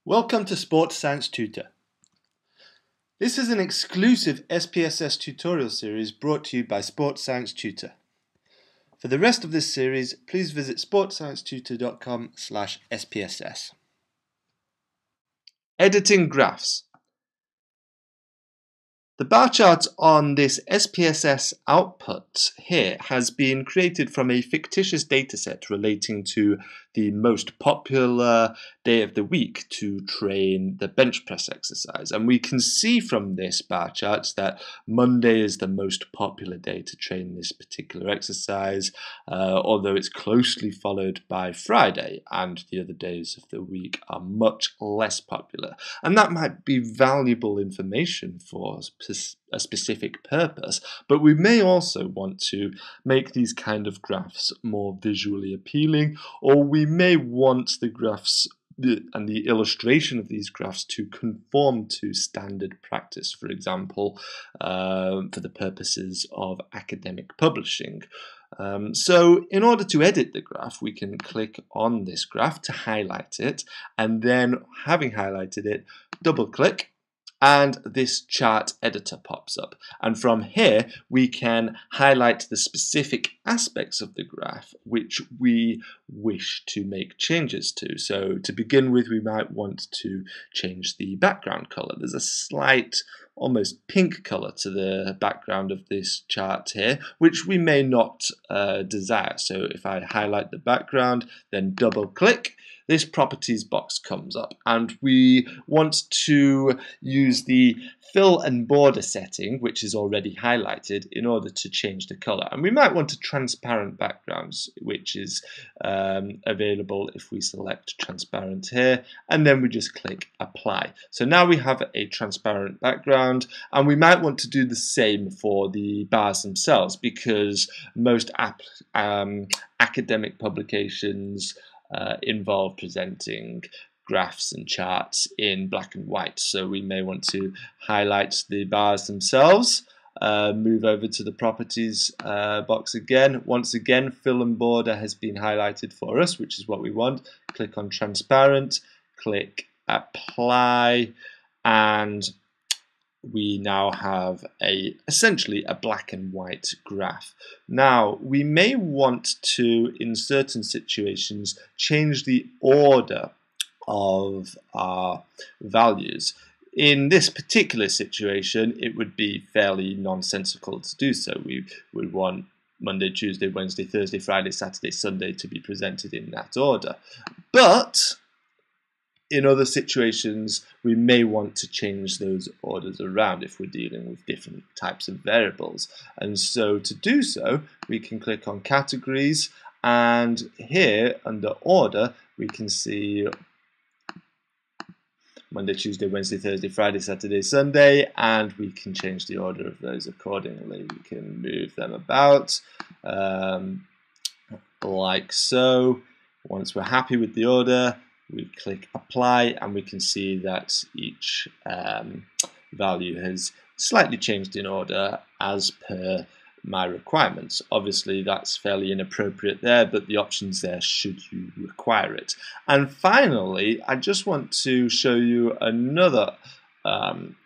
Welcome to Sports Science Tutor. This is an exclusive SPSS tutorial series brought to you by Sports Science Tutor. For the rest of this series, please visit sportsciencetutor.com/SPSS. Editing graphs. The bar chart on this SPSS output here has been created from a fictitious dataset relating to the most popular day of the week to train the bench press exercise. And we can see from this bar chart that Monday is the most popular day to train this particular exercise, although it's closely followed by Friday, and the other days of the week are much less popular. And that might be valuable information for a specific purpose, but we may also want to make these kind of graphs more visually appealing, or we may want the graphs and the illustration of these graphs to conform to standard practice, for example, for the purposes of academic publishing. So in order to edit the graph, we can click on this graph to highlight it, and then having highlighted it, double click, and this chart editor pops up. And from here, we can highlight the specific aspects of the graph which we wish to make changes to. So to begin with, we might want to change the background color. There's a slight, almost pink color to the background of this chart here, which we may not desire. So if I highlight the background, then double click, this properties box comes up, and we want to use the fill and border setting, which is already highlighted, in order to change the color. And we might want a transparent backgrounds, which is available if we select transparent here, and then we just click apply. So now we have a transparent background, and we might want to do the same for the bars themselves, because most academic publications involve presenting graphs and charts in black and white. So we may want to highlight the bars themselves, move over to the properties box again. Once again, fill and border has been highlighted for us, which is what we want. Click on transparent, click apply, and we now have essentially a black and white graph. Now, we may want to, in certain situations, change the order of our values. In this particular situation, it would be fairly nonsensical to do so. We would want Monday, Tuesday, Wednesday, Thursday, Friday, Saturday, Sunday to be presented in that order. But in other situations, we may want to change those orders around if we're dealing with different types of variables. And so to do so, we can click on categories, and here under order, we can see Monday, Tuesday, Wednesday, Thursday, Friday, Saturday, Sunday, and we can change the order of those accordingly. We can move them about like so. Once we're happy with the order, we click apply, and we can see that each value has slightly changed in order as per my requirements. Obviously that's fairly inappropriate there, but the option's there should you require it. And finally, I just want to show you another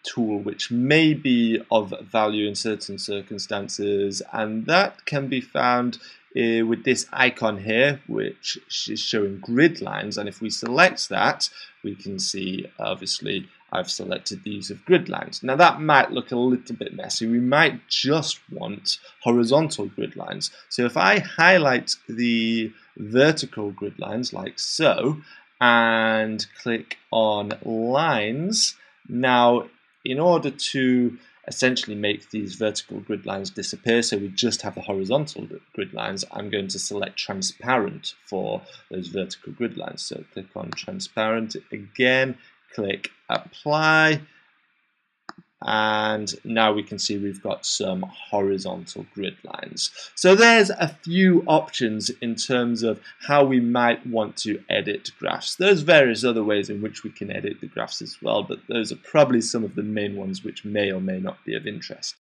tool which may be of value in certain circumstances, and that can be found with this icon here, which is showing grid lines. And if we select that, we can see, obviously, I've selected these of grid lines. Now that might look a little bit messy. We might just want horizontal grid lines. So if I highlight the vertical grid lines like so, and click on lines, now in order to essentially make these vertical grid lines disappear, so we just have the horizontal grid lines, I'm going to select transparent for those vertical grid lines. So click on transparent again, click apply, and now we can see we've got some horizontal grid lines. So there's a few options in terms of how we might want to edit graphs. There's various other ways in which we can edit the graphs as well, but those are probably some of the main ones which may or may not be of interest.